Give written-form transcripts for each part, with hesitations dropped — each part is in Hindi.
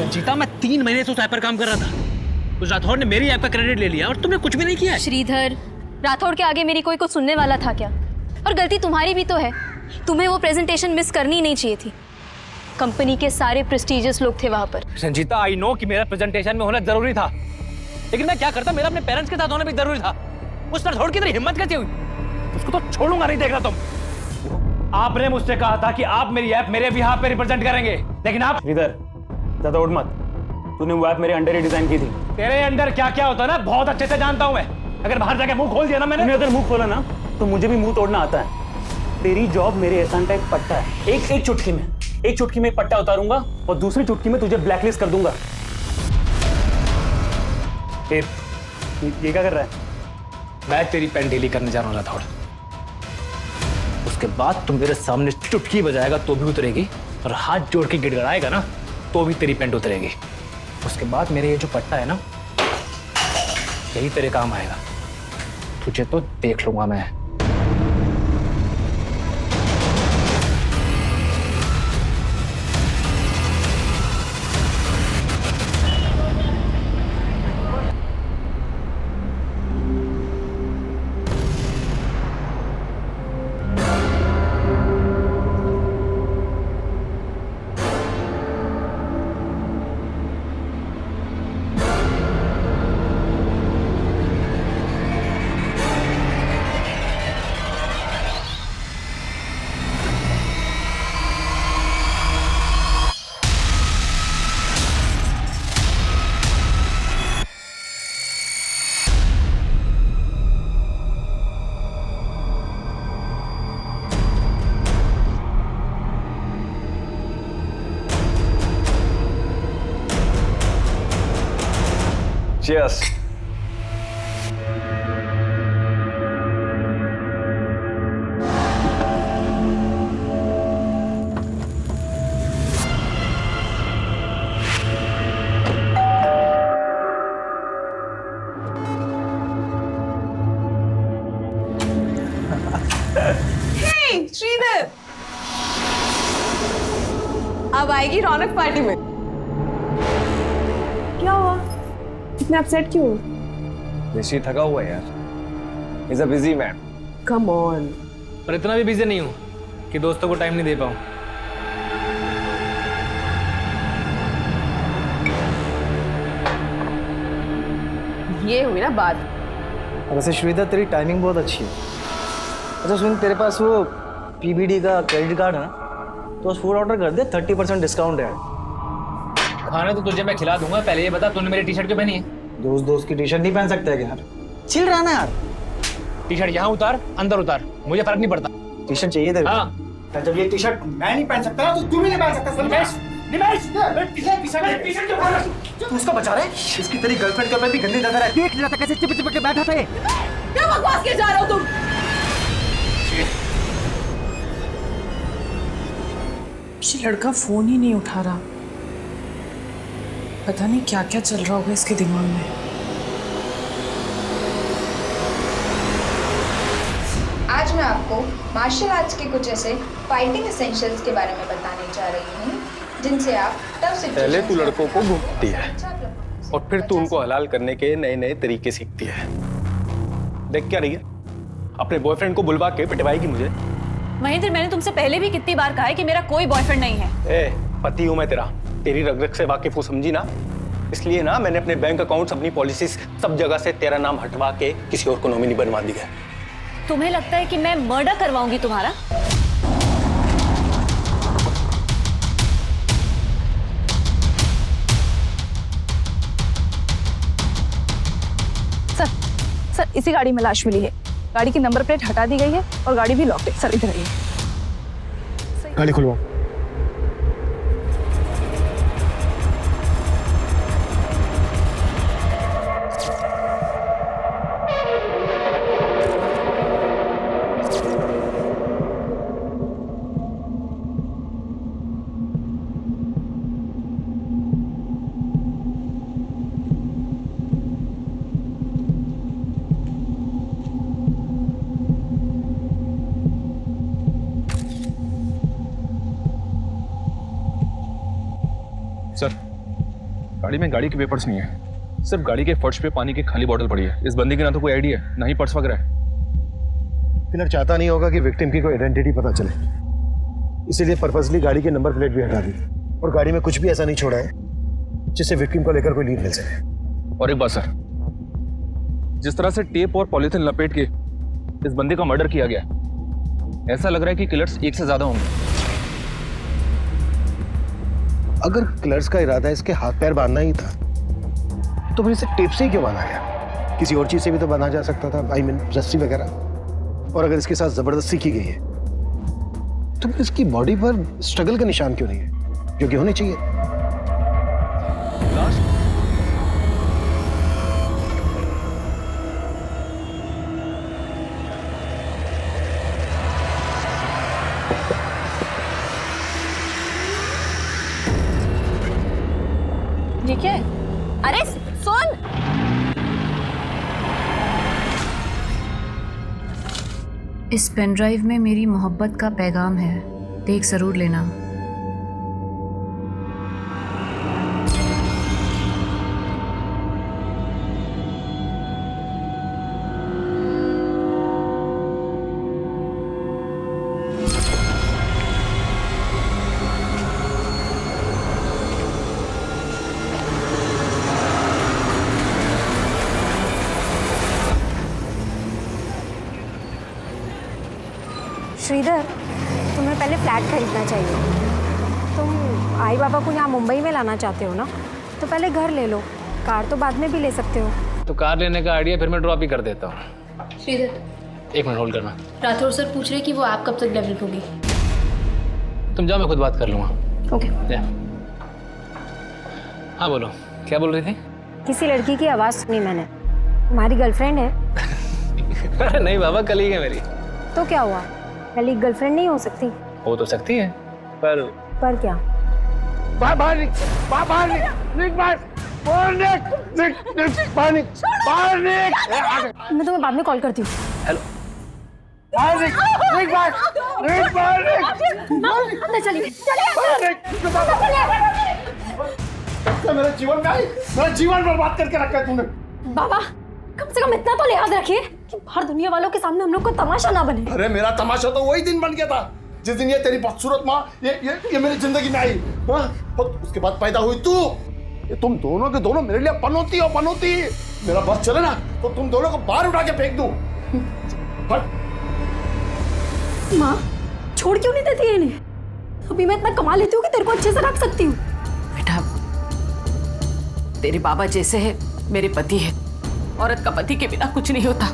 संजीता, मैं 3 महीने से उस ऐप पर काम कर रहा था। उस राठौड़ ने मेरी ऐप का क्रेडिट ले लिया और तुमने कुछ भी नहीं किया। श्रीधर, राठौड़ के आगे मेरी कोई कुछ सुनने वाला था क्या? और गलती तुम्हारी भी तो है। तुम्हें वो प्रेजेंटेशन मिस करनी नहीं चाहिए थी। कंपनी के सारे प्रेस्टिजियस लोग थे वहां पर। संजीता, आई नो कि मेरा प्रेजेंटेशन में होना जरूरी था, लेकिन मैं क्या करता, मेरा अपने पेरेंट्स के साथ होना भी जरूरी था। उस राठौड़ की इतनी हिम्मत कैसे हुई? उसको तो छोड़ूंगा नहीं, देख रहा तुम। आपने मुझसे कहा था कि आप मेरी ऐप मेरे बिहाफ पे रिप्रेजेंट करेंगे, लेकिन आप इधर ज्यादा उड़ मत। तूने वो ऐप मेरे अंडर ही डिजाइन की थी। तेरे अंडर क्या क्या होता है ना, बहुत अच्छे से जानता हूं मैं। अगर बाहर जाके मुंह खोल दिया ना मैंने, अगर मुंह खोला ना तो मुझे भी मुंह तोड़ना आता है। तेरी जॉब मेरे एहसान का एक पट्टा है। एक चुटकी में एक पट्टा उतारूंगा और दूसरी चुटकी में तुझे ब्लैकलिस्ट कर दूंगा। ये क्या कर रहा है? मैं तेरी पेन ढीली करने जा रहा हूं राठौड़। उसके बाद तुम मेरे सामने चुटकी बजाएगा तो भी उतरेगी, और हाथ जोड़ के गिड़गड़ाएगा ना तो भी तेरी पेंट उतरेगी। उसके बाद मेरे ये जो पट्टा है ना, यही तेरे काम आएगा। तुझे तो देख लूंगा मैं। Cheers. Hey, श्रीधर, अब आएगी रौनक पार्टी में। क्या हुआ? इतना अपसेट क्यों? ऋषि थका हुआ है यार। He's a busy man. Come on. पर इतना भी बिजी नहीं हूं कि दोस्तों को टाइम नहीं दे पाऊं। ये हुई ना बात। वैसे श्रीधर, तेरी टाइमिंग बहुत अच्छी है। अच्छा सुन, तेरे पास वो पीबीडी का क्रेडिट कार्ड है ना, तो फूड ऑर्डर कर दे, 30% डिस्काउंट है। खाना तो तुझे मैं खिला दूंगा, पहले ये बता तूने मेरी टी शर्ट क्यों पहनी है? दोस्त की टी शर्ट नहीं पहन सकते क्या यार? चिल रहा ना यार। टी शर्ट यहाँ उतार, अंदर उतार, मुझे फर्क नहीं पड़ता। टी शर्ट चाहिए तेरे? हाँ। जब ये टी शर्ट मैं नहीं पहन सकता ना, तो तू भी नहीं पहन सकता। तू उसको बचा रहा है? इसकी तेरी गर्लफ्रेंड का भी गंदी नजर है। देख रहा था कैसे चिपक चिपक के बैठा था ये। क्या बकवास किए जा रहे हो तुम? ये लड़का फोन ही नहीं उठा रहा। पता नहीं क्या क्या चल रहा होगा इसके दिमाग में। आज मैं आपको मार्शल आर्ट्स के कुछ ऐसे फाइटिंग एसेंशियल्स के बारे में बताने जा रही हूँ जिनसे आप टफ सिचुएशन पहले तू लड़कों को घूमती है और फिर तू उनको हलाल करने के नए नए तरीके सीखती है। देख क्या रही है? अपने बॉयफ्रेंड को बुलवा के पिटवाएगी मुझे। महेंद्र, मैंने तुमसे पहले भी कितनी बार कहा है कि मेरा कोई बॉयफ्रेंड नहीं है। ए, पति हूं मैं तेरा, तेरी रग रग से वाकिफ हूं, समझी ना? इसलिए ना मैंने अपने बैंक अकाउंट्स, अपनी पॉलिसीज, सब जगह से तेरा नाम हटवा के किसी और को नॉमिनी बनवा दिया है। तुम्हें लगता है कि मैं मर्डर करवाऊंगी तुम्हारा? सर, इसी गाड़ी में लाश मिली है। गाड़ी की नंबर प्लेट हटा दी गई है और गाड़ी भी लॉक है। सर इधर आइए। गाड़ी खुलवाओ। गाड़ी में गाड़ी के पेपर्स नहीं है, सिर्फ गाड़ी के फर्श पे पानी की खाली बोतल पड़ी है। इस बंदी की ना तो कोई आईडी है, ना ही पर्स वगैरह है। किलर चाहता नहीं होगा कि विक्टिम की कोई आइडेंटिटी पता चले, इसीलिए पर्पसली गाड़ी के नंबर प्लेट भी हटा दी और गाड़ी में कुछ भी ऐसा नहीं छोड़ा है जिससे विक्टिम को लेकर कोई लीड मिल सके। और एक बात सर, जिस तरह से टेप और पॉलीथिन लपेट के इस बंदे का मर्डर किया गया, ऐसा लग रहा है कि किलर्स एक से ज्यादा होंगे। अगर किलर्स का इरादा इसके हाथ पैर बांधना ही था तो फिर इसे टेप से ही क्यों बांधा गया? किसी और चीज से भी तो बांधा जा सकता था, आई मीन रस्सी वगैरह। और अगर इसके साथ जबरदस्ती की गई है तो फिर इसकी बॉडी पर स्ट्रगल का निशान क्यों नहीं है, जो कि होने चाहिए? ये क्या है? अरे सुन, इस पेन ड्राइव में मेरी मोहब्बत का पैगाम है, देख जरूर लेना। श्रीधर, तुम्हें पहले फ्लैट खरीदना चाहिए। तुम आई बाबा को यहाँ मुंबई में लाना चाहते हो ना, तो पहले घर ले लो, कार तो बाद में भी ले सकते हो। तो कार लेने का आइडिया फिर मैं ड्रॉप ही कर देता हूँ। श्रीधर, एक मिनट होल्ड करना। राठौर सर पूछ रहे कि वो आप कब तक डेवलप होगी। तुम जाओ, मैं खुद बात कर लूँगा। ओके। हाँ बोलो, क्या बोल रही थी? किसी लड़की की आवाज़ सुनी मैंने, तुम्हारी गर्लफ्रेंड है? अरे नहीं बाबा, कलीग है मेरी। तो क्या हुआ, कलीग गर्लफ्रेंड नहीं हो सकती? हो तो सकती है, पर क्या? मैं तुम्हें बाद में कॉल करती हूँ। हेलो, अंदर चलिए। मेरा जीवन बर्बाद करके रखा है तूने। बाबा, कम से कम इतना तो लिहाज रखिए कि हर दुनिया वालों के सामने हम लोग को तमाशा ना बने। अरे मेरा तमाशा तो वही दिन बन गया था जिस दिन ये तेरी बदसूरत माँ ये मेरी जिंदगी में आई। हाँ? और उसके बाद पैदा हुई तू। ये तुम दोनों के दोनों मेरे लिए पनौती। मेरा बस चले ना तो तुम दोनों को बाहर उठा के फेंक दूं। माँ, छोड़ क्यों नहीं देती है इन्हें? अभी मैं इतना कमा लेती हूँ कि तेरे को अच्छे से रख सकती हूँ। बेटा, तेरे बाबा जैसे है मेरे पति है। औरत का पति के बिना कुछ नहीं होता।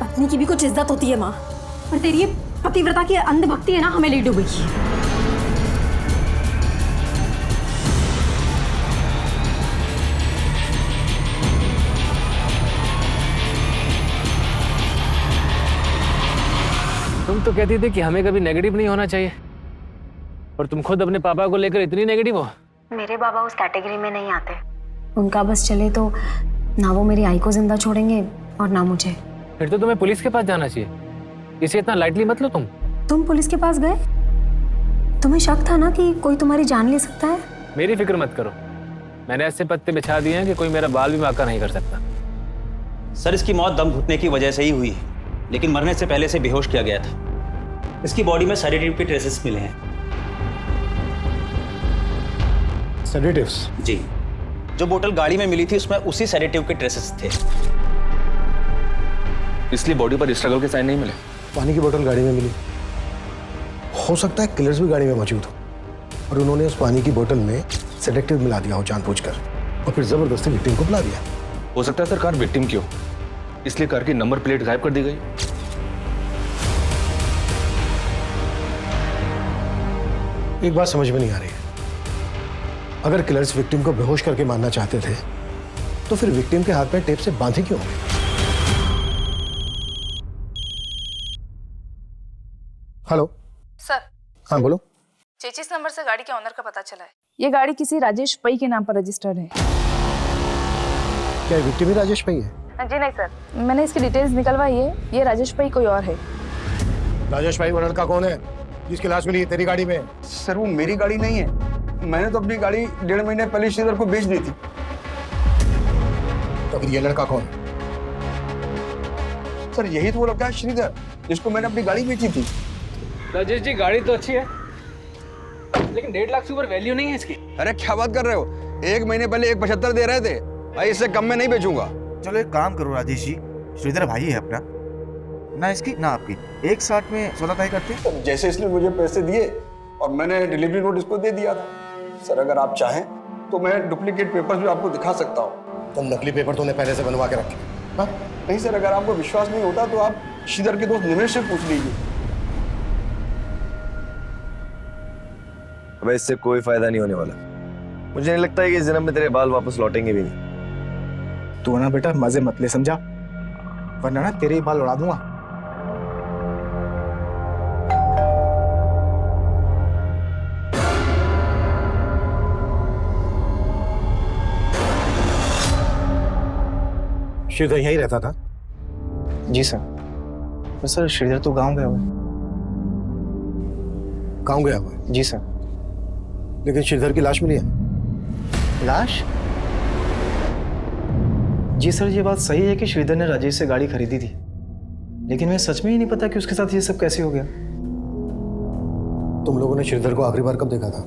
पत्नी की भी कुछ इज्जत होती है माँ, और तेरी ये पतिव्रता की अंधभक्ति है ना, हमें ले डूबी। तुम तो कहती थी कि हमें कभी नेगेटिव नहीं होना चाहिए, और तुम खुद अपने पापा को लेकर इतनी नेगेटिव हो। मेरे बाबा उस कैटेगरी में नहीं आते। उनका बस चले तो ना वो मेरी आई को जिंदा छोड़ेंगे और ना मुझे। फिर तो तुम्हें पुलिस के पास जाना चाहिए, इसे इतना लाइटली मत लो। तुम पुलिस के पास गए? तुम्हें शक था ना कि कोई तुम्हारी जान ले सकता है? मेरी फिक्र मत करो, मैंने ऐसे पत्ते बिछा दिए हैं कि कोई मेरा बाल भी बांका नहीं कर सकता। सर, इसकी मौत दम घुटने की वजह से ही हुई है, लेकिन मरने से पहले से बेहोश किया गया था। इसकी बॉडी में सेडेटिव के ट्रेसेस मिले हैं। सेडेटिव्स? जी, जो बोतल गाड़ी में मिली थी उसमें उसी सेडेटिव के ट्रेसेस थे। इसलिए बॉडी पर स्ट्रगल के साइन नहीं मिले। पानी की बोतल गाड़ी में मिली, हो सकता है किलर्स भी गाड़ी में मौजूद हो और उन्होंने उस पानी की बोतल में सेडेटिव मिला दिया हो जानबूझकर, और फिर जबरदस्ती विक्टिम को बुला दिया। हो सकता है सर कार विक्टिम की हो, इसलिए कार की नंबर प्लेट गायब कर दी गई। एक बात समझ में नहीं आ रही है, अगर किलर्स विक्टिम को बेहोश करके मारना चाहते थे तो फिर विक्टिम के हाथ में टेप से बांधे क्यों? Hello sir. हाँ बोलो। चेचिस नंबर से गाड़ी के ओनर का पता चला है। ये गाड़ी किसी राजेश पई के नाम पर रजिस्टर्ड है। क्या विक्टिम ही राजेश पई है? जी नहीं सर, मैंने इसकी डिटेल्स निकलवाई है, ये राजेश पई कोई और है। राजेश भाई वो लड़का कौन है जिसकी लाश मिली तेरी गाड़ी में? सर वो मेरी गाड़ी नहीं है, मैंने तो अपनी गाड़ी 1.5 महीने पहले श्रीधर को बेच दी थी। तो फिर ये लड़का कौन? सर यही तो वो लड़का है श्रीधर जिसको मैंने अपनी गाड़ी बेची थी। राजेश जी गाड़ी तो अच्छी है, लेकिन 1.5 लाख से ऊपर वैल्यू नहीं है इसकी। अरे क्या बात कर रहे हो, 1 महीने पहले 1.75 दे रहे थे भाई, इससे कम में नहीं बेचूंगा। चलो एक काम करो राजेश जी, श्रीधर भाई है अपना, ना इसकी ना आपकी, एक साथ में 16 तय करते हैं। जैसे इसने मुझे पैसे दिए और मैंने डिलीवरी नोट इसको दे दिया था। सर अगर आप चाहें तो मैं डुप्लीकेट पेपर्स भी आपको दिखा सकता हूँ। तो नकली पेपर तूने पहले से बनवा के रखे? हाँ? नहीं सर, अगर आपको विश्वास नहीं होता तो आप श्रीधर के दोस्त निमेश से पूछ लीजिए। अबे इससे कोई फायदा नहीं होने वाला। मुझे नहीं लगता है कि इस जन्म में तेरे बाल वापस लौटेंगे भी नहीं। तू ना बेटा मजे मत ले, समझा? वरना ना तेरे ही बाल उड़ा दूंगा। श्रीधर यहीं रहता था? जी सर। पर सर श्रीधर तो गांव गया हुआ है। गाँव गया हुआ? जी सर। लेकिन श्रीधर की लाश मिली है। लाश? जी सर, ये बात सही है कि श्रीधर ने राजेश से गाड़ी खरीदी थी, लेकिन मैं सच में ही नहीं पता कि उसके साथ ये सब कैसे हो गया। तुम लोगों ने श्रीधर को आखिरी बार कब देखा था?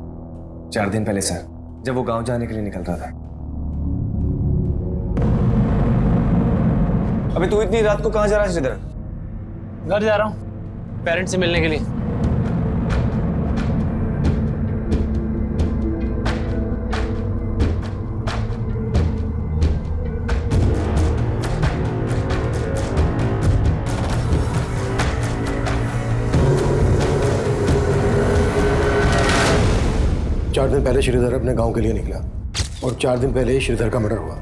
4 दिन पहले सर, जब वो गांव जाने के लिए निकल रहा था। अबे तू इतनी रात को कहाँ जा रहा है श्रीधर? घर जा रहा हूँ पेरेंट्स से मिलने के लिए। चार दिन पहले श्रीधर अपने गांव के लिए निकला और 4 दिन पहले ही श्रीधर का मर्डर हुआ।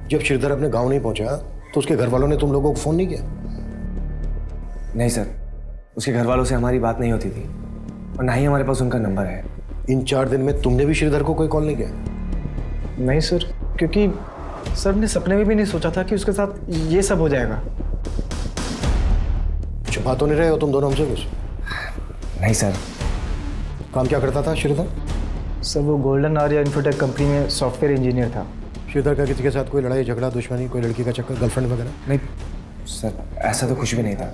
जब श्रीधर अपने गांव नहीं पहुंचा तो उसके घर वालों ने तुम लोगों को फोन नहीं किया? नहीं सर, उसके घर वालों से हमारी बात नहीं होती थी और ना ही हमारे पास उनका नंबर है। इन 4 दिन में तुमने भी श्रीधर को कोई कॉल नहीं किया? नहीं सर, क्योंकि सर ने सपने में भी नहीं सोचा था कि उसके साथ ये सब हो जाएगा। छुपा तो नहीं रहे हो तुम दोनों हमसे कुछ? नहीं सर। काम क्या करता था श्रीधर? सर वो गोल्डन आर्या इन्फोटेक कंपनी में सॉफ्टवेयर इंजीनियर था। श्रीधर का किसी के साथ कोई लड़ाई झगड़ा दुश्मनी, कोई लड़की का चक्कर, गर्लफ्रेंड वगैरह? नहीं सर, ऐसा तो कुछ भी नहीं था।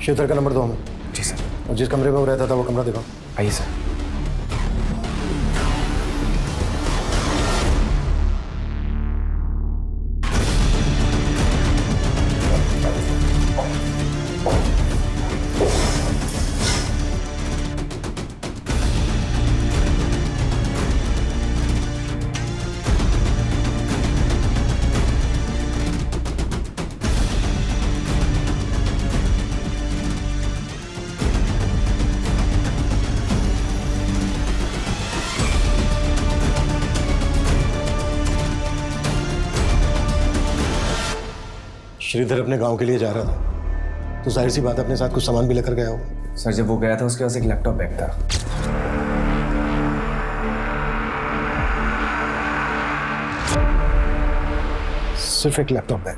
श्रीधर का नंबर दो हमें। जी सर। और जिस कमरे में वो रहता था वो कमरा दिखाओ। आइए सर। श्रीधर अपने गांव के लिए जा रहा था तो जाहिर सी बात अपने साथ कुछ सामान भी लेकर गया होगा। सर जब वो गया था उसके पास एक लैपटॉप बैग था। सिर्फ एक लैपटॉप बैग?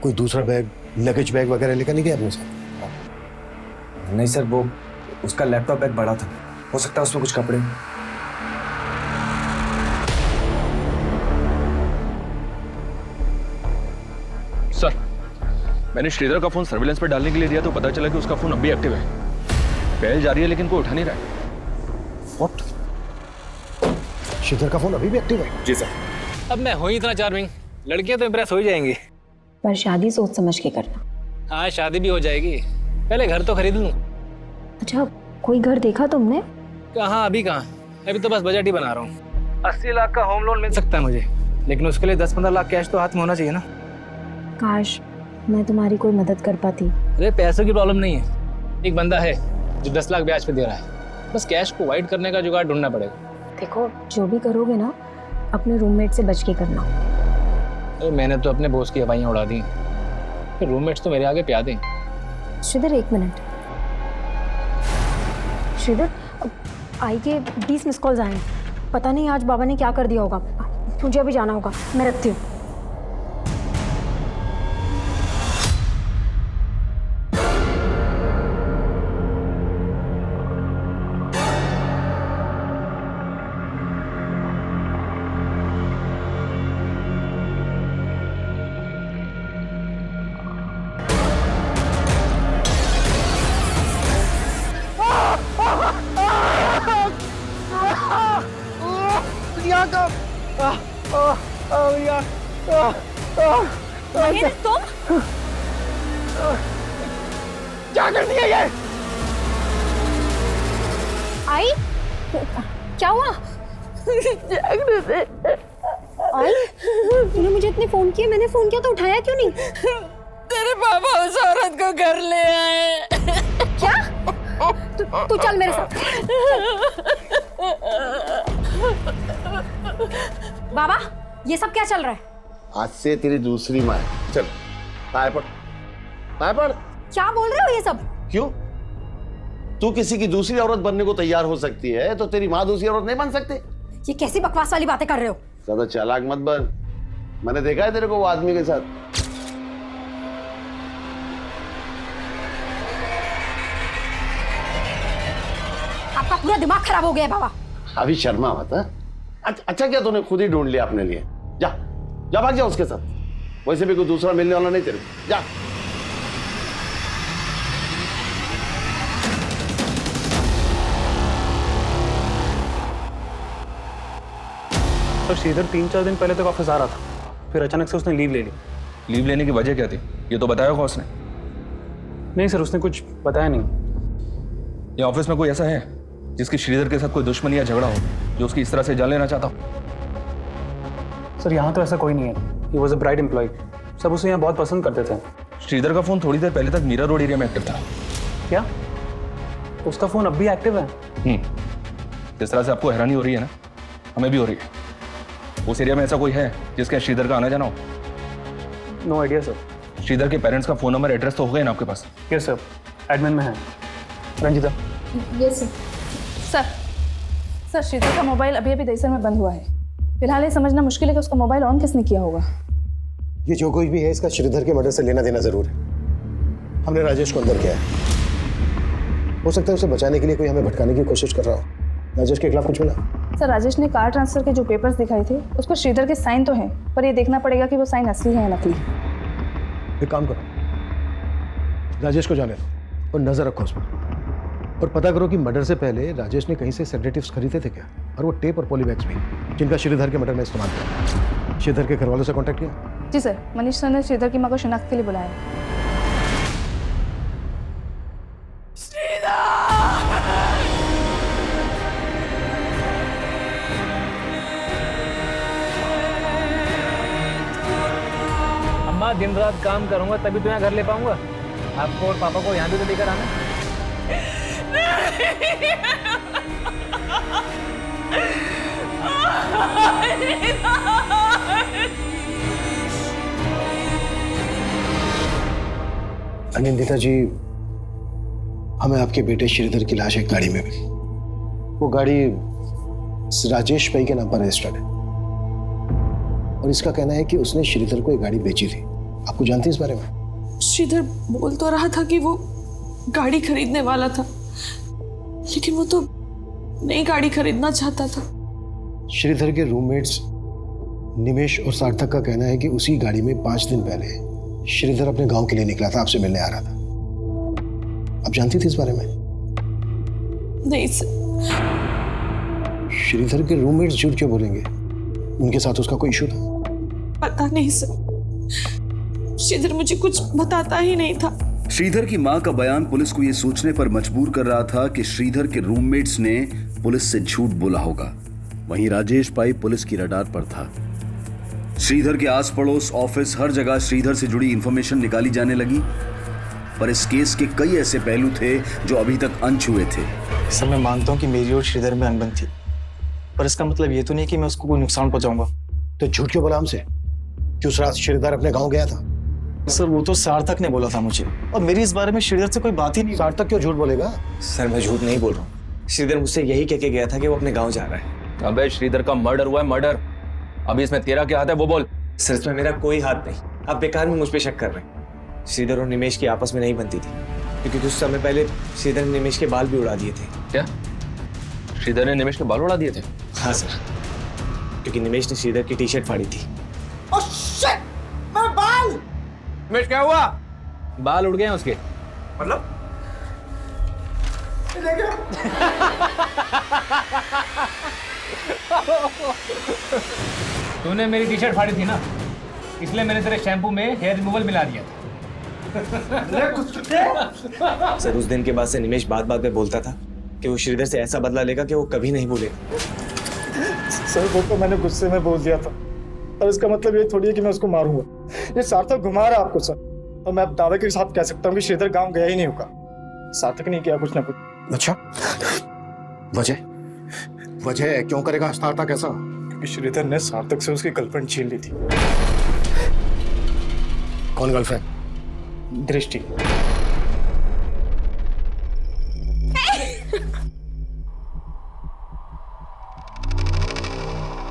कोई दूसरा बैग, लगेज बैग वगैरह लेकर नहीं गया अपने साथ? नहीं सर, वो उसका लैपटॉप बैग बड़ा था, हो सकता है उसमें कुछ कपड़े। सर मैंने श्रीधर का फोन सर्विलेंस पर डालने के लिए दिया तो पता चला कि उसका फोन अब भी एक्टिव है। पहल जा रही है लेकिन कोई उठा नहीं रहा है। What? श्रीधर का फोन अभी भी एक्टिव है? जी सर। अब मैं हूँ इतना चार्मिंग, लड़कियां तो इम्प्रेस हो ही जाएंगी। पर शादी सोच समझ के करना। हाँ शादी भी हो जाएगी, पहले घर तो खरीद लूँ। अच्छा कोई घर देखा तुमने? कहाँ अभी कहाँ, अभी तो बस बजट ही बना रहा हूँ। 80 लाख का होम लोन मिल सकता है मुझे, लेकिन उसके लिए 10-15 लाख कैश तो हाथ में होना चाहिए ना। काश मैं तुम्हारी कोई मदद कर पाती। अरे पैसों की प्रॉब्लम नहीं है, एक बंदा है जो 10 लाख ब्याज पे दे रहा है, बस कैश को वाइड करने का जुगाड़ ढूंढना पड़ेगा। देखो जो भी करोगे ना अपने रूममेट से बच के करना। अरे मैंने तो अपने बॉस की हवाइयाँ उड़ा दी, फिर रूममेट्स तो मेरे आगे प्या दें। श्रीधर 1 मिनट। श्रीधर आई के 20 मिस कॉल्स आए, पता नहीं आज बाबा ने क्या कर दिया होगा। मुझे अभी जाना होगा, मैं रखती हूँ। महेंद्र तुम क्या कर दिया ये? आई क्या हुआ? आई तूने मुझे इतने फोन किए, मैंने फोन किया तो उठाया क्यों नहीं? तेरे पापा उस औरत को घर ले आए। क्या? तू चल मेरे साथ। बाबा ये सब क्या चल रहा है? आज से तेरी दूसरी माँ है। चल पाए पड़, पाए पड़। क्या बोल रहे हो ये सब? क्यों? तू किसी की दूसरी औरत बनने को तैयार हो सकती है तो तेरी माँ दूसरी औरत नहीं बन सकती? ये कैसी बकवास वाली बातें कर रहे हो? ज्यादा चालाक मत बन। मैंने देखा है तेरे को वो आदमी के साथ। आपका पूरा दिमाग खराब हो गया है बाबा। अभी शर्मा मत। अच्छा क्या तूने खुद ही ढूंढ लिया अपने लिए? जा जा भाग जा उसके साथ। वैसे भी कोई दूसरा मिलने वाला नहीं तेरे को। जा। तो श्रीधर 3-4 दिन पहले तक ऑफिस आ रहा था, फिर अचानक से उसने लीव ले ली। लीव लेने की वजह क्या थी ये तो बताया होगा उसने? नहीं सर, उसने कुछ बताया नहीं। ये ऑफिस में कोई ऐसा है जिसकी श्रीधर के साथ कोई दुश्मनी या झगड़ा हो, जो उसकी इस तरह से जान लेना चाहता हो? सर यहाँ तो ऐसा कोई नहीं है। He was a bright employee, सब उसे यहाँ बहुत पसंद करते थे। श्रीधर का फोन थोड़ी देर पहले तक मीरा रोड एरिया में एक्टिव था। क्या उसका फोन अब भी एक्टिव है? जिस तरह से आपको हैरानी हो रही है ना, हमें भी हो रही है। उस एरिया में ऐसा कोई है जिसके साथ श्रीधर का आना जाना हो? No idea sir. श्रीधर के पेरेंट्स का फोन नंबर एड्रेस तो हो गए ना आपके पास? यस सर, एडमिन में है। Ranjita. Yes sir. Sir Shridhar का मोबाइल अभी अभी दहीसर में बंद हुआ है। फिलहाल ये समझना मुश्किल है कि उसका मोबाइल ऑन किसने किया होगा। ये जो कोई भी है इसका श्रीधर के मर्डर से लेना देना जरूर है। हमने राजेश को अंदर किया है। हो सकता है उसे बचाने के लिए कोई हमें भटकाने की कोशिश कर रहा हो। राजेश के खिलाफ कुछ मिला? सर राजेश ने कार ट्रांसफर के जो पेपर्स दिखाए थे उस पर श्रीधर के साइन तो हैं, पर ये देखना पड़ेगा कि वो साइन असली है या नकली। एक काम करो, राजेश को जाने दो और नजर रखो उस पर, और पता करो कि मर्डर से पहले राजेश ने कहीं से सेडेटिव्स खरीदे थे क्या, और वो टेप और पॉलीबैग्स भी जिनका श्रीधर के मर्डर में इस्तेमाल किया। श्रीधर के घर वालों से कांटेक्ट किया? जी सर, मनीष सर ने श्रीधर की मां को शिनाख्त के लिए बुलाया। अम्मा दिन रात काम करूंगा तभी तो यहाँ घर ले पाऊंगा। आपको और पापा को यहाँ भी तो लेकर आना। अनिंदिता जी, हमें आपके बेटे श्रीधर की लाश एक गाड़ी में मिली। वो गाड़ी राजेश भाई के नाम पर रजिस्टर्ड है और इसका कहना है कि उसने श्रीधर को एक गाड़ी बेची थी। आपको जानती है इस बारे में? श्रीधर बोल तो रहा था कि वो गाड़ी खरीदने वाला था, लेकिन वो तो नई गाड़ी खरीदना चाहता था। श्रीधर के रूममेट्स निमेश और सार्थक का कहना है कि उसी गाड़ी में 5 दिन पहले श्रीधर अपने गांव के लिए निकला था, आपसे मिलने आ रहा था। आप जानती थी इस बारे में? नहीं सर। श्रीधर के रूममेट्स झूठ क्यों बोलेंगे? उनके साथ उसका कोई इशू था? पता नहीं सर, श्रीधर मुझे कुछ बताता ही नहीं था। श्रीधर की मां का बयान पुलिस को यह सोचने पर मजबूर कर रहा था कि श्रीधर के रूममेट्स ने पुलिस से झूठ बोला होगा। वहीं राजेश भाई पुलिस की रडार पर था। श्रीधर के आस पड़ोस, ऑफिस, हर जगह श्रीधर से जुड़ी इंफॉर्मेशन निकाली जाने लगी, पर इस केस के कई ऐसे पहलू थे जो अभी तक अनछुए थे। सर मैं मानता हूँ कि मेरी और श्रीधर में अनबन थी, पर इसका मतलब ये तो नहीं कि मैं उसको कोई नुकसान पहुंचाऊंगा। तो झूठ क्यों बोला हमसे कि उस रात श्रीधर अपने गांव गया था? सर वो तो सार्थक ने बोला था मुझे, और मेरी इस बारे में श्रीधर से कोई बात ही नहीं। सार्थक क्यों झूठ बोलेगा? सर मैं झूठ नहीं बोल रहा हूँ। श्रीधर मुझसे यही कह के गया था कि वो अपने गांव जा रहा है। अबे श्रीधर का मर्डर हुआ है, मर्डर। अभी इसमें तेरा क्या हाथ है वो बोल। सर इसमें मेरा कोई हाथ नहीं, आप बेकार में मुझ पे शक कर रहे हैं। श्रीधर और निमेश की आपस में नहीं बनती थी, क्योंकि कुछ समय पहले श्रीधर ने निमेश के बाल भी उड़ा दिए थे। क्या श्रीधर ने निमेश के बाल उड़ा दिए थे? हाँ सर, क्योंकि निमेश ने श्रीधर की टी शर्ट फाड़ी थी। ओह शिट, मेरे बाल! निमेश क्या हुआ? बाल उड़ गए हैं उसके। मतलब? तूने मेरी टी शर्ट फाड़ी थी ना, इसलिए मैंने तेरे शैम्पू में हेयर रिमूवल मिला दिया था। सर उस दिन के बाद से निमेश बात बात में बोलता था कि वो श्रीधर से ऐसा बदला लेगा कि वो कभी नहीं भूलेगा। सर वो तो मैंने गुस्से में बोल दिया था, और इसका मतलब ये थोड़ी है कि मैं उसको मारूंगा। ये सार्थक घुमा रहा है आपको सर, और मैं अब दावे के साथ कह सकता हूँ कि श्रीधर गांव गया ही नहीं होगा। सार्थक नहीं किया कुछ ना कुछ। अच्छा, वजह क्यों करेगा सार्थक ऐसा? क्योंकि श्रीधर ने सार्थक से उसकी गर्लफ्रेंड छीन ली थी। कौन गर्लफ्रेंड? दृष्टि।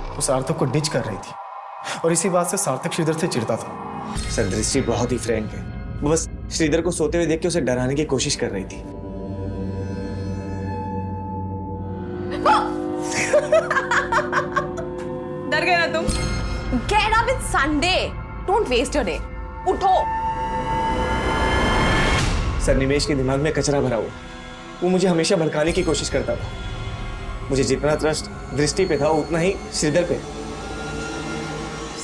वो सार्थक को डिच कर रही थी, और इसी बात से सार्थक श्रीधर से चिढ़ता था। सर दृष्टि बहुत ही फ्रैंक है, वो बस श्रीधर को सोते हुए देख के उसे डराने की कोशिश कर रही थी। डर गए ना तुम? Get up, it's Sunday. Don't waste your day. उठो। सर निमेश के दिमाग में कचरा भरा हुआ, वो मुझे हमेशा भड़काने की कोशिश करता था। मुझे जितना ट्रस्ट दृष्टि पे था उतना ही श्रीधर पे।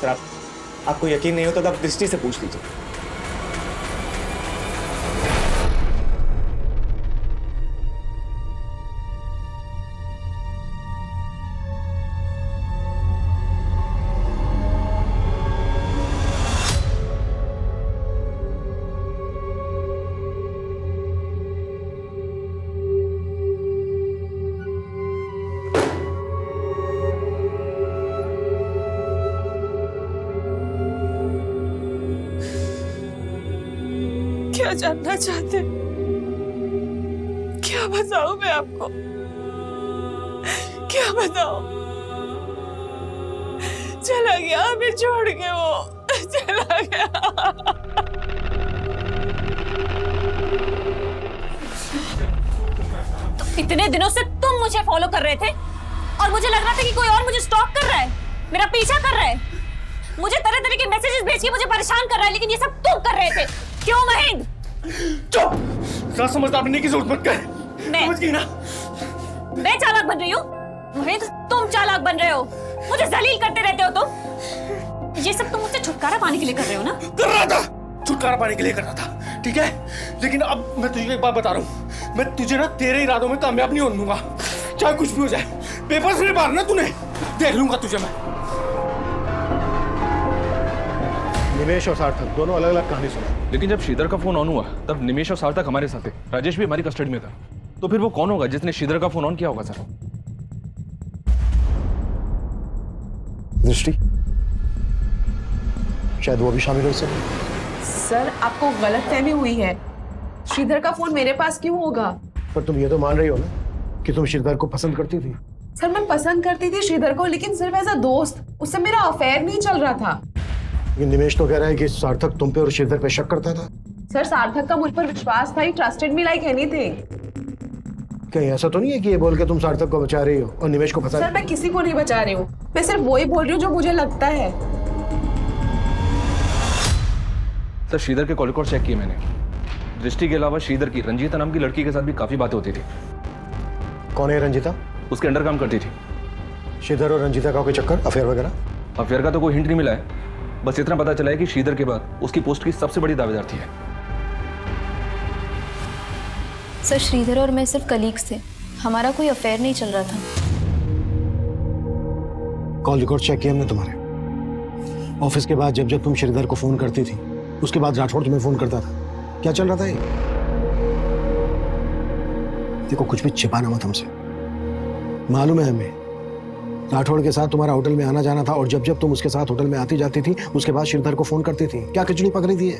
सर आपको यकीन नहीं होता तो आप दृष्टि से पूछ लीजिए। क्या जानना चाहते? क्या बताऊं मैं आपको? क्या बताऊं? चला गया हमें छोड़ के, वो चला गया। तो इतने दिनों से तुम मुझे फॉलो कर रहे थे और मुझे लग रहा था कि कोई और मुझे स्टॉक कर रहा है, मेरा पीछा कर रहा है, मुझे तरह तरह के मैसेजेस भेज के मुझे परेशान कर रहा है, लेकिन ये सब तुम कर रहे थे। क्यों महेंद्र? चुप! ज़्यादा समझदार बनने की जरूरत मत कर। समझ गई ना? मैं चालाक बन रही हूँ? महेंद्र तुम चालाक बन रहे हो, मुझे जलील करते रहते हो तुम। ये सब तुम मुझसे छुटकारा पाने के लिए कर रहे हो ना? कर रहा था, छुटकारा पाने के लिए कर रहा था, ठीक है? लेकिन अब मैं तुझे एक बात बता रहा हूँ, मैं तुझे ना तेरे इरादों में कामयाब नहीं होने दूंगा, चाहे कुछ भी हो जाए। पेपर्स नहीं मारना तूने, देख लूंगा तुझे मैं। निमेश और सार्थक दोनों अलग अलग कहानी सुना। लेकिन जब श्रीधर का फोन ऑन हुआ तब निमेश और सार्थक हमारे साथ थे, राजेश भी हमारी कस्टडी में था। तो फिर वो कौन होगा जिसने श्रीधर का फोन ऑन किया होगा? सर दृष्टि, शायद वो भी शामिल हो इसमें। सर आपको गलतफहमी हुई है, श्रीधर का फोन मेरे पास क्यों होगा? पर तुम ये तो मान रही हो ना कि तुम श्रीधर को पसंद करती थी। सर मैं पसंद करती थी श्रीधर को, लेकिन सिर्फ एज अ दोस्त, उससे मेरा अफेयर नहीं चल रहा था। लेकिन निमेश तो कह रहा है कि सार्थक तुम पे और श्रीधर पे शक करता था। सर सार्थक का मुझ पर विश्वास था, ही ट्रस्टेड मी लाइक एनीथिंग। कहीं ऐसा तो नहीं है कि ये बोल के तुम सार्थक को बचा रही हो और निमेश को फंसा? सर मैं किसी को नहीं बचा रही हूँ, मैं सिर्फ वही बोल रही हूँ जो मुझे लगता है। सर श्रीधर के कॉल रिकॉर्ड चेक किए मैंने, दृष्टि के अलावा श्रीधर की रंजीता नाम की लड़की के साथ भी काफी बातें होती थी। कौन है रंजीता? उसके अंडर काम करती थी। श्रीधर और रंजीता का कोई चक्कर, अफेयर वगैरह? अफेयर का तो कोई हिंट नहीं मिला है, बस इतना पता चला है कि श्रीधर के बाद उसकी पोस्ट की सबसे बड़ी दावेदार थी। सर श्रीधर और मैं सिर्फ कलीग्स थे, हमारा कोई अफेयर नहीं चल रहा था। कॉल रिकॉर्ड चेक किए हमने तुम्हारे। ऑफिस के बाद जब जब तुम श्रीधर को फोन करती थी, उसके बाद राठौड़ तुम्हें फोन करता था। क्या चल रहा था ये? देखो कुछ भी छिपाना मत हमसे, मालूम है हमें राठौड़ के साथ तुम्हारा होटल में आना जाना था, और जब जब तुम उसके साथ होटल में आती जाती थी उसके बाद श्रीधर को फोन करती थी। क्या खिचड़ी पकड़ी थी?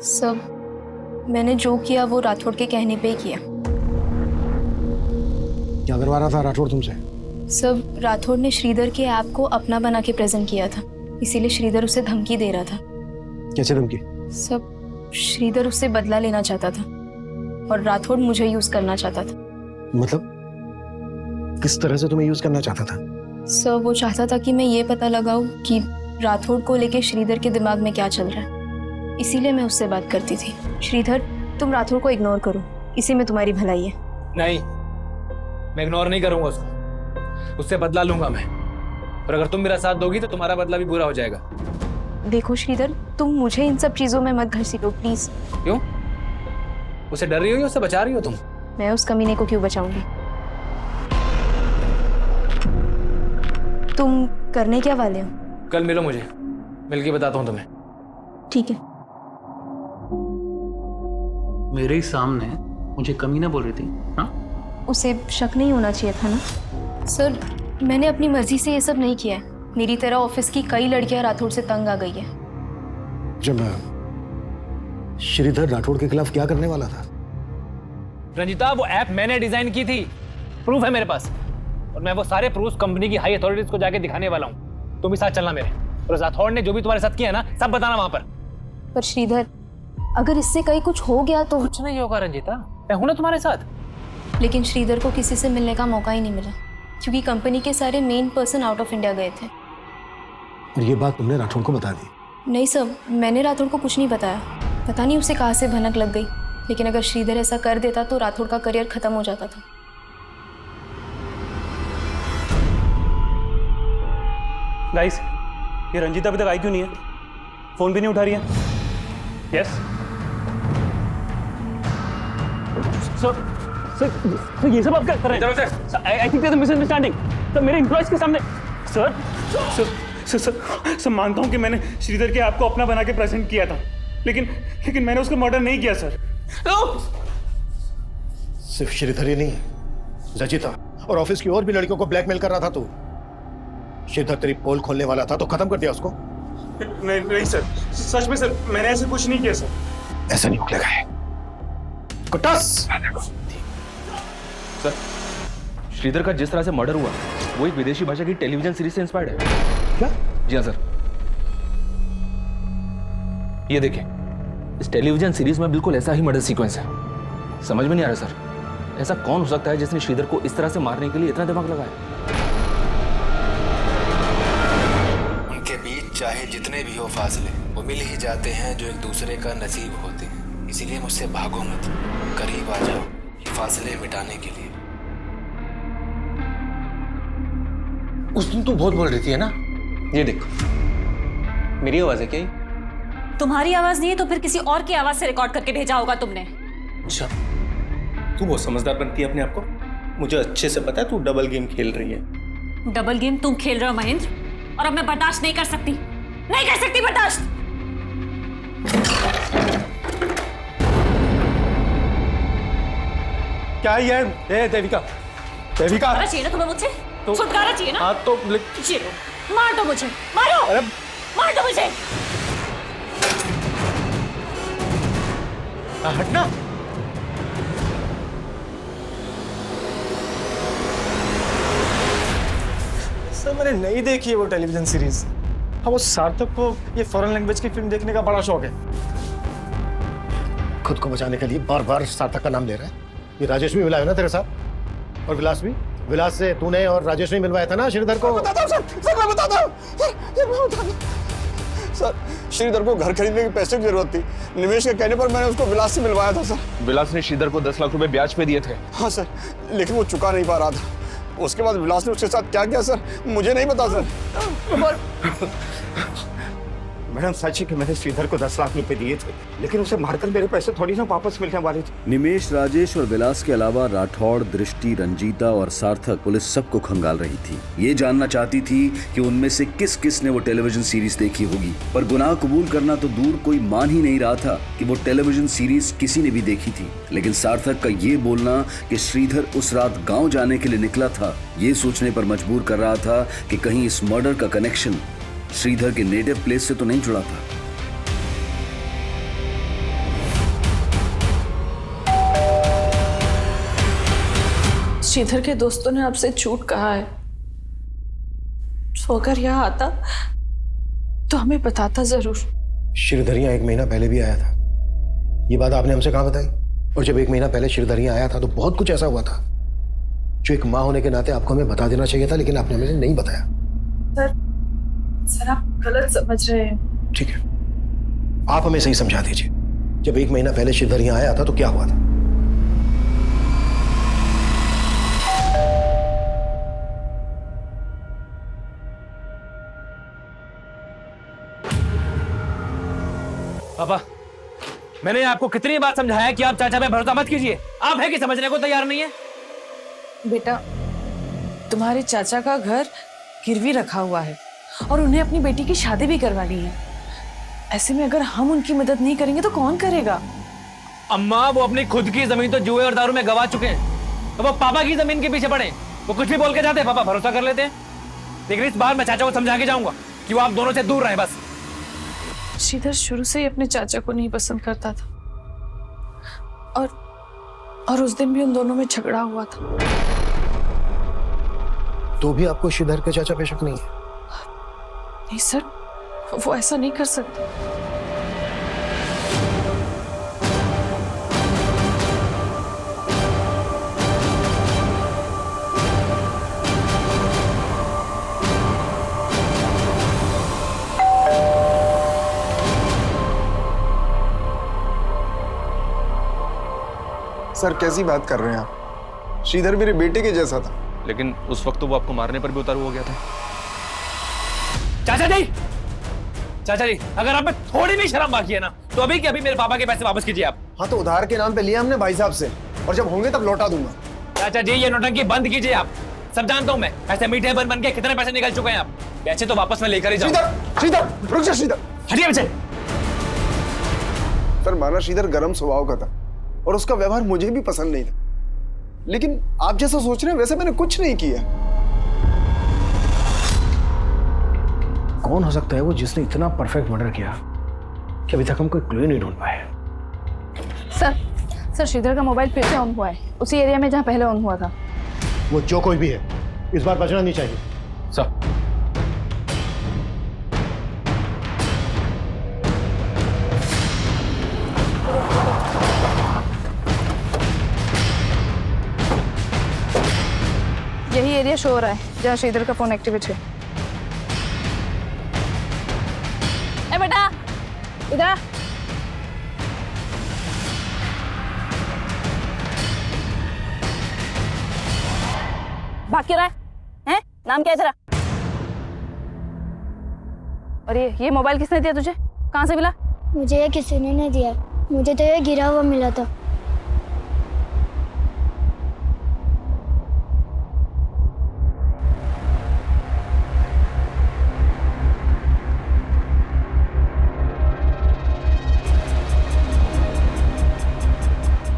सब मैंने जो किया वो राठौड़ के कहने पे ही किया। क्या करवा रहा था राठौड़ तुमसे? सब राठौड़ ने श्रीधर के ऐप को अपना बना के प्रेजेंट किया था, इसीलिए श्रीधर उसे धमकी दे रहा था। कैसे धमकी? सब श्रीधर उससे बदला लेना चाहता था और राठौड़ मुझे यूज करना चाहता था। मतलब किस तरह से तुम्हें यूज करना चाहता था? सर वो चाहता था कि मैं ये पता लगाऊं कि राठौड़ को लेके श्रीधर के दिमाग में क्या चल रहा है, इसीलिए मैं उससे बात करती थी। श्रीधर तुम राठौड़ को इग्नोर करो, इसी में तुम्हारी भलाई है। नहीं, मैं इग्नोर नहीं करूंगा उसको, उससे बदला लूंगा मैं। और अगर तुम मेरा साथ दोगी तो तुम्हारा बदला भी बुरा हो जाएगा। देखो श्रीधर, तुम मुझे इन सब चीजों में मत घसीटो प्लीज। क्यों? उसे डर रही हो या उससे बचा रही हो तुम? मैं उस कमीने को क्यों बचाऊंगी? तुम करने क्या वाले हो? कल मिलो मुझे, मिलके बताता हूँ तुम्हें। ठीक है। मेरे ही सामने मुझे कमीना बोल रही थी? हाँ, उसे शक नहीं होना चाहिए था ना। सर, मैंने अपनी मर्जी से ये सब नहीं किया है। मेरी तरह ऑफिस की कई लड़कियां राठौड़ से तंग आ गई है। जब श्रीधर राठौड़ के खिलाफ क्या करने वाला था? रंजिता, वो ऐप मैंने डिजाइन की थी, प्रूफ है मेरे पास, और मैं वो सारे प्रूफ कंपनी की हाई अथॉरिटीज को जाके दिखाने वाला हूँ। तुम भी साथ चलना मेरे, और राठौड़ ने जो भी तुम्हारे साथ किया ना, सब बताना वहां पर श्रीधर, अगर इससे कहीं कुछ हो गया तो? कुछ नहीं होगा रंजिता, मैं हूं ना तुम्हारे साथ। लेकिन श्रीधर को किसी से मिलने का मौका ही नहीं मिला, क्योंकि कंपनी के सारे main person out of India गए थे। और ये बात तुमने राठौड़ को बता दी? नहीं सर, मैंने राठौड़ को कुछ नहीं बताया। पता नहीं उसे कहाँ से भनक लग गई, लेकिन अगर श्रीधर ऐसा कर देता तो राठौड़ का करियर खत्म हो जाता था। गाइस, ये रंजीता अभी तक आई क्यों नहीं है? फोन भी नहीं उठा रही है। यस सर, ये सब आप क्या कर रहे हैं? I think there is a misunderstanding. Sir, मेरे एम्प्लॉयज के सामने। सर, मानता हूं कि मैंने श्रीधर के आपको अपना बना के प्रेजेंट किया था, लेकिन मैंने उसका मर्डर नहीं किया सर। सिर्फ श्रीधर ही नहीं, रंजीता और ऑफिस की और भी लड़कियों को ब्लैकमेल कर रहा था तू। श्रीधर तेरी पोल खोलने वाला था तो खत्म कर दिया उसको? नहीं सर, सच में सर, मैंने ऐसे कुछ नहीं किया सर। ऐसा नहीं उगलेगा है कुटास। सर, श्रीधर का जिस तरह से मर्डर हुआ वो एक विदेशी भाषा की टेलीविजन सीरीज से इंस्पायर्ड है। क्या? जी हाँ सर, ये देखिए, इस टेलीविजन सीरीज में बिल्कुल ऐसा ही मर्डर सीक्वेंस है। समझ में नहीं आ रहा सर, ऐसा कौन हो सकता है जिसने श्रीधर को इस तरह से मारने के लिए इतना दिमाग लगाया? उनके बीच चाहे जितने भी हो फासले, वो मिल ही जाते हैं जो एक दूसरे का नसीब होते हैं। इसीलिए मुझसे भागो मत, करीब आ जाओ ये फासले मिटाने के लिए। उस दिन तू बहुत बोल रही थी है ना? ये देखो, मेरी आवाज है क्या? तुम्हारी आवाज नहीं है तो फिर किसी और की आवाज से रिकॉर्ड करके भेजा होगा तुमने। अच्छा, तू बहुत समझदार बनती है अपने आप को। मुझे अच्छे से पता है तू डबल गेम खेल रही है। डबल गेम तुम खेल रहे हो महेंद्र, और अब मैं बर्दाश्त नहीं कर सकती, नहीं कर सकती बर्दाश्त। क्या है ये? देविका, देविका, छुटकारा चाहिए ना तुम्हें मुझसे? तो छुटकारा चाहिए ना? हाँ तो चलो, मार दो मुझे, मारो, अरे मार दो मुझे। हटना। सर, मैंने नहीं देखी है वो टेलीविजन सीरीज। हाँ, वो सार्थक को ये फॉरेन लैंग्वेज की फिल्म देखने का बड़ा शौक है। खुद को बचाने के लिए बार बार सार्थक का नाम ले रहा है। ये राजेश भी मिला है ना तेरे साथ, और विलास भी। विलास से तूने और राजेश ने मिलवाया था ना श्रीधर को? मैं बताता हूँ सर, मैं बताता हूँ सर, श्रीधर को घर खरीदने के पैसे की जरूरत थी। निवेश के कहने पर मैंने उसको विलास से मिलवाया था सर। विलास ने श्रीधर को 10 लाख रुपए ब्याज पे दिए थे। हाँ सर, लेकिन वो चुका नहीं पा रहा था। उसके बाद विलास ने उसके साथ क्या किया सर, मुझे नहीं पता सर। मैडम, सच है कि मैंने श्रीधर को 10 लाख रुपए दिए थे, लेकिन उसे मारकर मेरे पैसे थोड़ी ना वापस मिलने वाले थे। निमेश, राजेश और विलास के अलावा राठौड़, दृष्टि, रंजीता और सार्थक पुलिस सबको खंगाल रही थी। ये जानना चाहती थी कि उनमें से किस किस ने वो टेलीविजन सीरीज देखी होगी, पर गुनाह कबूल करना तो दूर, कोई मान ही नहीं रहा था कि वो टेलीविजन सीरीज किसी ने भी देखी थी। लेकिन सार्थक का ये बोलना कि श्रीधर उस रात गाँव जाने के लिए निकला था, ये सोचने पर मजबूर कर रहा था कि कहीं इस मर्डर का कनेक्शन श्रीधर के नेटिव प्लेस से तो नहीं जुड़ा था। श्रीधर के दोस्तों ने आपसे झूठ कहा है, तो अगर यहाँ आता तो हमें बताता जरूर। श्रीधर यहाँ 1 महीना पहले भी आया था। ये बात आपने हमसे कहाँ बताई? और जब 1 महीना पहले श्रीधर यहाँ आया था तो बहुत कुछ ऐसा हुआ था जो एक माँ होने के नाते आपको हमें बता देना चाहिए था, लेकिन आपने हमें नहीं बताया। सर, आप गलत समझ रहे हैं। ठीक है, आप हमें सही समझा दीजिए। जब 1 महीना पहले श्रीधर यहाँ आया था तो क्या हुआ था? पापा, मैंने आपको कितनी बार समझाया कि आप चाचा पे भरोसा मत कीजिए, आप है कि समझने को तैयार नहीं है। बेटा, तुम्हारे चाचा का घर गिरवी रखा हुआ है और उन्हें अपनी बेटी की शादी भी करवानी है। ऐसे में अगर हम उनकी मदद नहीं करेंगे तो कौन करेगा? अम्मा, वो अपनी खुद की जमीन तो जुए और दारू में गवा चुके हैं, तो वो पापा की जमीन के पीछे पड़े। वो कुछ भी बोल के जाते हैं, पापा भरोसा कर लेते हैं। लेकिन इस बार मैं चाचा को समझा के जाऊंगा कि वो आप दोनों से दूर रहे बस। श्रीधर शुरू से ही अपने चाचा को नहीं पसंद करता था और उस दिन भी उन दोनों में झगड़ा हुआ था। तो भी आपको श्रीधर के चाचा पे शक नहीं है? नहीं सर, वो ऐसा नहीं कर सकते। सर कैसी बात कर रहे हैं आप? श्रीधर मेरे बेटे के जैसा था। लेकिन उस वक्त तो वो आपको मारने पर भी उतारू हो गया था। चाचा जी, चाचा जी, अगर आप में थोड़ी भी शर्म बाकी है ना, तो अभी के अभी मेरे पापा के पैसे वापस कीजिए आप। हाँ तो उधार के नाम पे लिया हमने भाई साहब से, और जब होंगे तब लौटा दूंगा। चाचा जी, ये नौटंकी बंद कीजिए आप। सब जानता हूँ मैं, ऐसे मीठे बन बन के कितने पैसे निकल चुके हैं आप। पैसे तो वापस मैं लेकर ही जाऊंगा। श्रीधर, रुक जा श्रीधर। हटिए पीछे। सर माना श्रीधर गर्म स्वभाव का था और उसका व्यवहार मुझे भी पसंद नहीं था, लेकिन आप जैसा सोच रहे हैं वैसे मैंने कुछ नहीं किया। कौन हो सकता है वो जिसने इतना परफेक्ट मर्डर किया कि अभी तक हम कोई क्लू नहीं ढूंढ पाए? सर श्रीधर का मोबाइल फिर से ऑन हुआ है, उसी एरिया में जहाँ पहले ऑन हुआ था। वो जो कोई भी है, इस बार बचना नहीं चाहिए। सर, यही एरिया शो हो रहा है जहाँ श्रीधर का फोन एक्टिवेट है। ए बेटा, इधर आ। भाग क्यों रहा है? हैं? नाम क्या है तेरा? और ये मोबाइल किसने दिया तुझे? कहाँ से मिला? मुझे ये किसी ने नहीं दिया, मुझे तो ये गिरा हुआ मिला था।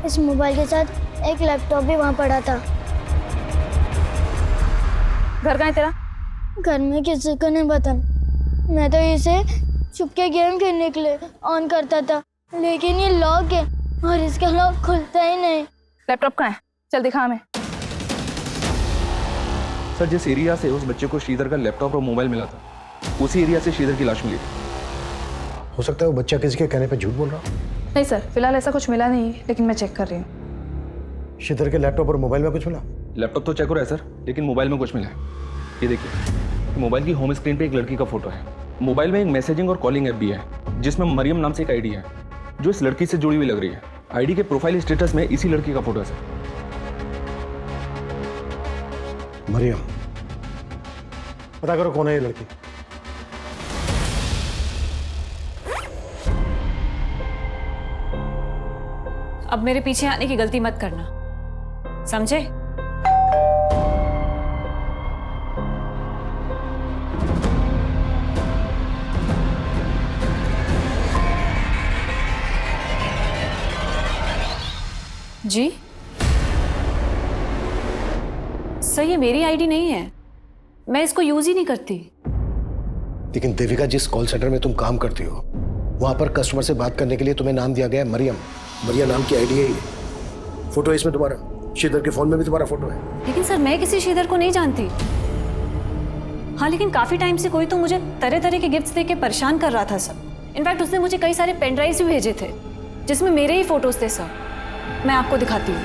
इस मोबाइल के साथ एक लैपटॉप भी वहाँ पड़ा था। घर कहाँ है तेरा? घर में किसी को नहीं पता। मैं तो इसे छुपके गेम खेलने के लिए ऑन करता था, लेकिन ये लॉक है और इसका लॉक खुलता ही नहीं। लैपटॉप कहाँ है? चल दिखा हमें। सर, जिस एरिया से उस बच्चे को श्रीधर का लैपटॉप और मोबाइल मिला था, उसी एरिया से श्रीधर की लाश मिली। हो सकता है वो बच्चा किसी के कहने पे झूठ बोल रहा हो। नहीं सर, फिलहाल ऐसा कुछ मिला नहीं, लेकिन मैं चेक कर रही हूँ। श्रीधर के लैपटॉप और मोबाइल में कुछ मिला? लैपटॉप तो चेक हो रहा है सर, लेकिन मोबाइल में कुछ मिला है। ये देखिए, मोबाइल की होम स्क्रीन पे एक लड़की का फोटो है। मोबाइल में एक मैसेजिंग और कॉलिंग ऐप भी है, जिसमें मरियम नाम से एक आईडी है, जो इस लड़की से जुड़ी हुई लग रही है। आईडी के प्रोफाइल स्टेटस में इसी लड़की का फोटो है सर। मरियम, पता करो कौन है ये लड़की। अब मेरे पीछे आने की गलती मत करना, समझे? जी सर, ये मेरी आईडी नहीं है, मैं इसको यूज ही नहीं करती। लेकिन देविका, जिस कॉल सेंटर में तुम काम करती हो, वहां पर कस्टमर से बात करने के लिए तुम्हें नाम दिया गया है मरियम। मरिया नाम की आईडी है ये। फोटो है इसमें तुम्हारा, श्रीधर के फोन में भी तुम्हारा फोटो है। लेकिन सर, मैं किसी श्रीधर को नहीं जानती। हाँ, लेकिन काफी टाइम से कोई तो मुझे तरह तरह के गिफ्ट्स देके परेशान कर रहा था सर। इनफैक्ट उसने मुझे कई सारे पेन ड्राइव्स भी भेजे थे, जिसमें मेरे ही फोटोज थे सर। मैं आपको दिखाती हूँ।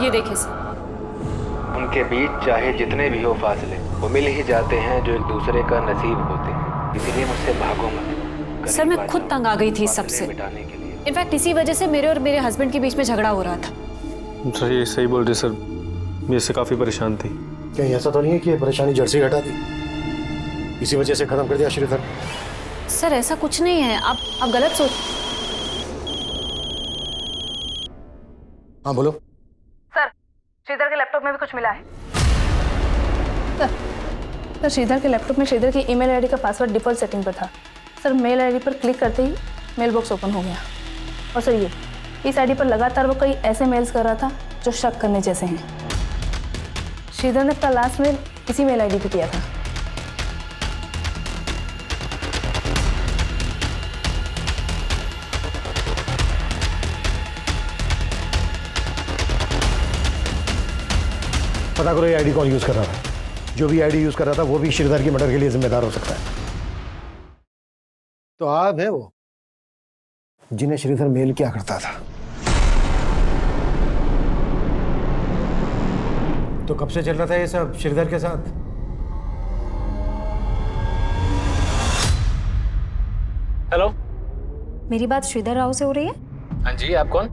ये देखिए सर। उनके बीच चाहे जितने भी हो फासले, वो मिल ही जाते हैं जो एक दूसरे का नसीब होते हैं। इसीलिए मुझसे भागो मत। सर, मैं खुद तंग आ गई थी सबसे। इनफैक्ट इसी वजह से मेरे और मेरे हस्बैंड के बीच में झगड़ा हो रहा था। सर ये सही बोल रहे सर, मैं इससे काफ़ी परेशान थी। कहीं ऐसा तो नहीं है कि ये परेशानी जड़ से ही हटा दी, इसी वजह से खत्म कर दिया श्रीधर? सर ऐसा कुछ नहीं है, आप गलत सोच। हाँ बोलो। सर श्रीधर के लैपटॉप में भी कुछ मिला है। सर श्रीधर के लैपटॉप में श्रीधर की ईमेल आईडी का पासवर्ड डिफॉल्ट सेटिंग पर था। सर मेल आईडी पर क्लिक करते ही मेल बॉक्स ओपन हो गया। और सर ये इस आईडी पर लगातार वो कई ऐसे मेल्स कर रहा था जो शक करने जैसे हैं। श्रीधर ने अपना लास्ट मेल इसी मेल आईडी पे किया था। पता करो ये आईडी कौन यूज कर रहा था। जो भी आईडी यूज कर रहा था वो भी श्रीधर की मर्डर के लिए जिम्मेदार हो सकता है। तो आप है वो जिन्हें श्रीधर मेल किया करता था। तो कब से चल रहा था ये सब श्रीधर के साथ? हेलो, मेरी बात श्रीधर राव से हो रही है? हाँ जी, आप कौन?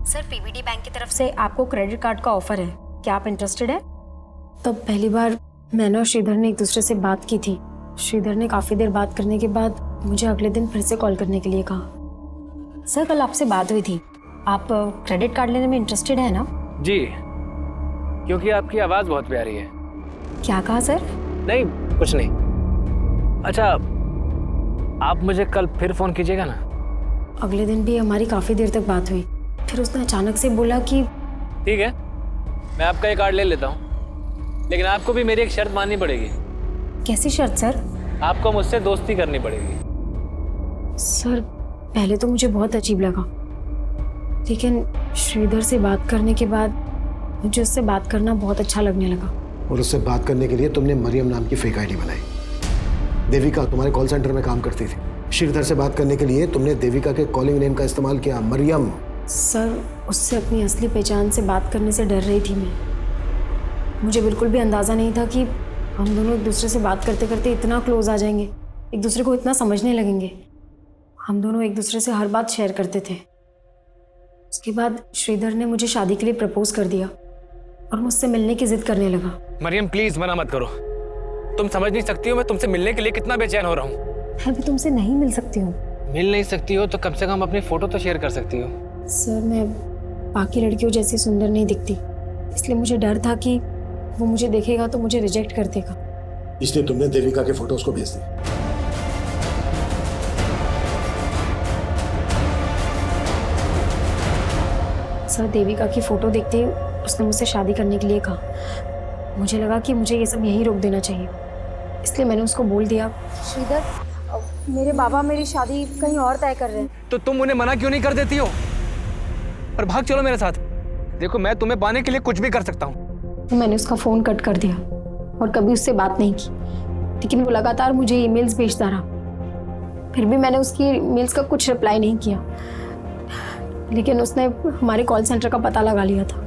सर पीवीडी बैंक की तरफ से आपको क्रेडिट कार्ड का ऑफर है, क्या आप इंटरेस्टेड है? तो पहली बार मैंने और श्रीधर ने एक दूसरे से बात की थी। श्रीधर ने काफ़ी देर बात करने के बाद मुझे अगले दिन फिर से कॉल करने के लिए कहा। सर कल आपसे बात हुई थी, आप क्रेडिट कार्ड लेने में इंटरेस्टेड है ना? जी, क्योंकि आपकी आवाज़ बहुत प्यारी है। क्या कहा सर? नहीं, कुछ नहीं। अच्छा, आप मुझे कल फिर फ़ोन कीजिएगा ना? अगले दिन भी हमारी काफ़ी देर तक बात हुई, फिर उसने अचानक से बोला कि ठीक है, मैं आपका ये कार्ड ले लेता हूँ, लेकिन आपको भी मेरी एक शर्त माननी पड़ेगी। कैसी शर्त सर? आपको मुझसे दोस्ती करनी पड़ेगी। सर पहले तो मुझे बहुत अजीब लगा, लेकिन श्रीधर से बात करने के बाद मुझे उससे बात करना बहुत अच्छा लगने लगा। और उससे बात करने के लिए तुमने मरियम नाम की फेक आईडी बनाई। देविका तुम्हारे कॉल सेंटर में काम करती थी। श्रीधर से बात करने के लिए तुमने देविका के कॉलिंग नेम का इस्तेमाल किया, मरियम। सर उससे अपनी असली पहचान से बात करने से डर रही थी मैं। मुझे बिल्कुल भी अंदाज़ा नहीं था कि हम दोनों एक दूसरे से बात करते करते इतना क्लोज आ जाएंगे, एक दूसरे को इतना समझने लगेंगे। हम दोनों एक दूसरे से हर बात शेयर करते थे। उसके बाद श्रीधर ने मुझे शादी के लिए प्रपोज कर दिया और मुझसे मिलने की जिद करने लगा। मरियम प्लीज मना मत करो, तुम समझ नहीं सकती हो मैं तुमसे मिलने के लिए कितना बेचैन हो रहा हूँ। मैं भी तुमसे नहीं मिल सकती हूँ। मिल नहीं सकती हो तो कम से कम अपनी फोटो तो शेयर कर सकती हो। सर मैं बाकी लड़कियों जैसी सुंदर नहीं दिखती, इसलिए मुझे डर था कि वो मुझे देखेगा तो मुझे रिजेक्ट कर देगा, इसलिए तुमने देविका के फोटोज को भेज दिया। सर देविका की फोटो देखते ही उसने मुझसे शादी करने के लिए कहा। मुझे लगा कि मुझे ये सब यहीं रोक देना चाहिए, इसलिए मैंने उसको बोल दिया, श्रीधर मेरे बाबा मेरी शादी कहीं और तय कर रहे हैं। तो तुम उन्हें मना क्यों नहीं कर देती हो और भाग चलो मेरे साथ। देखो मैं तुम्हें पाने के लिए कुछ भी कर सकता हूँ। तो मैंने उसका फ़ोन कट कर दिया और कभी उससे बात नहीं की, लेकिन वो लगातार मुझे ईमेल्स भेजता रहा। फिर भी मैंने उसकी ईमेल्स का कुछ रिप्लाई नहीं किया, लेकिन उसने हमारे कॉल सेंटर का पता लगा लिया था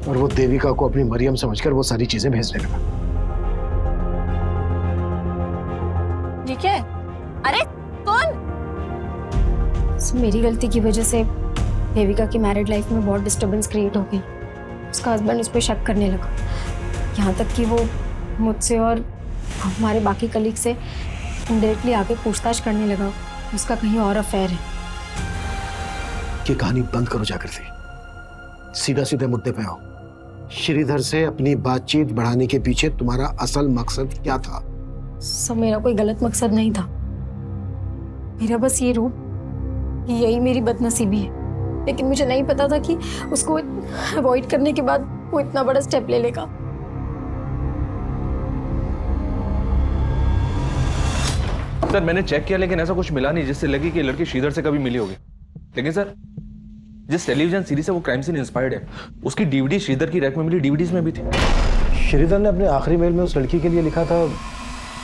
और वो देविका को अपनी मरियम समझकर वो सारी चीजें भेजने लगा। ठीक है। अरे कौन? मेरी गलती की वजह से देविका की मैरिड लाइफ में बहुत डिस्टर्बेंस क्रिएट हो गई। उसका हस्बैंड उस पर शक करने लगा, यहाँ तक कि वो मुझसे और हमारे बाकी कलीग से इनडायरेक्टली आके पूछताछ करने लगा उसका कहीं और अफेयर है। ये कहानी बंद करो जाकर से, सीधा सीधे मुद्दे पे आओ। श्रीधर से अपनी बातचीत बढ़ाने के पीछे तुम्हारा असल मकसद क्या था? सब मेरा कोई गलत मकसद नहीं था, मेरा बस ये रूप यही मेरी बदनसीबी है, लेकिन मुझे नहीं पता था कि उसको अवॉइड करने के बाद वो इतना बड़ा स्टेप ले लेगा। सर मैंने चेक किया लेकिन ऐसा कुछ मिला नहीं जिससे लगी कि लड़की श्रीधर से कभी मिली होगी। लेकिन सर जिस टेलीविजन सीरीज से वो क्राइम सीन इंस्पायर्ड है उसकी डीवीडी श्रीधर की रैक में मिली डीवीडीज में भी थी। श्रीधर ने अपने आखिरी मेल में उस लड़की के लिए लिखा था,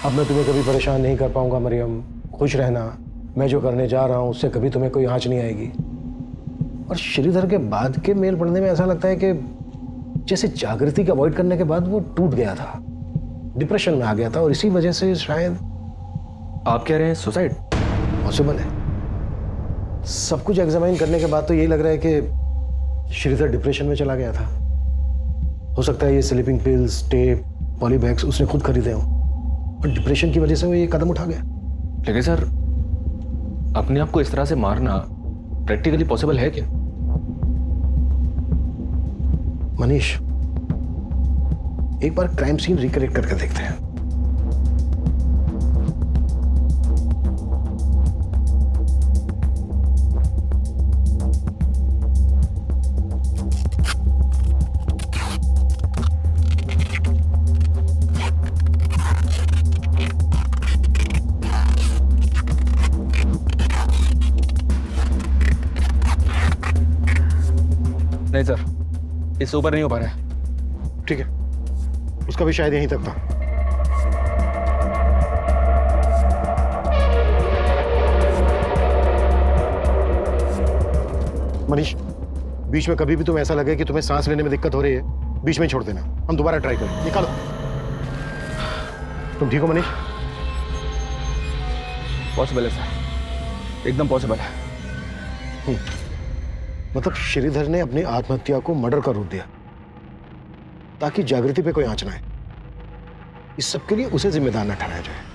अब मैं तुम्हें कभी परेशान नहीं कर पाऊंगा मरियम, खुश रहना, मैं जो करने जा रहा हूँ उससे कभी तुम्हें कोई आँच नहीं आएगी। और श्रीधर के बाद के मेल पढ़ने में ऐसा लगता है कि जैसे जागृति को अवॉइड करने के बाद वो टूट गया था, डिप्रेशन में आ गया था और इसी वजह से शायद। आप कह रहे हैं सुसाइड? पॉसिबल है। सब कुछ एग्जामिन करने के बाद तो यही लग रहा है कि श्रीधर डिप्रेशन में चला गया था। हो सकता है ये स्लीपिंग पिल्स, टेप, पॉलीबैग्स उसने खुद खरीदे हों और डिप्रेशन की वजह से वो ये कदम उठा गया। लेकिन सर, अपने आप को इस तरह से मारना प्रैक्टिकली पॉसिबल है क्या? मनीष, एक बार क्राइम सीन रिक्रिएट करके देखते हैं। नहीं सर, इससे ऊपर नहीं हो पा रहा है। ठीक है, उसका भी शायद यहीं तक था। मनीष, बीच में कभी भी तुम्हें ऐसा लगे कि तुम्हें सांस लेने में दिक्कत हो रही है, बीच में छोड़ देना, हम दोबारा ट्राई करें। निकालो। तुम ठीक हो मनीष? पॉसिबल है सर, एकदम पॉसिबल है। मतलब श्रीधर ने अपनी आत्महत्या को मर्डर का रूप दिया ताकि जागृति पे कोई आंच ना आए। इस सब के लिए उसे जिम्मेदार न ठहराया जाए।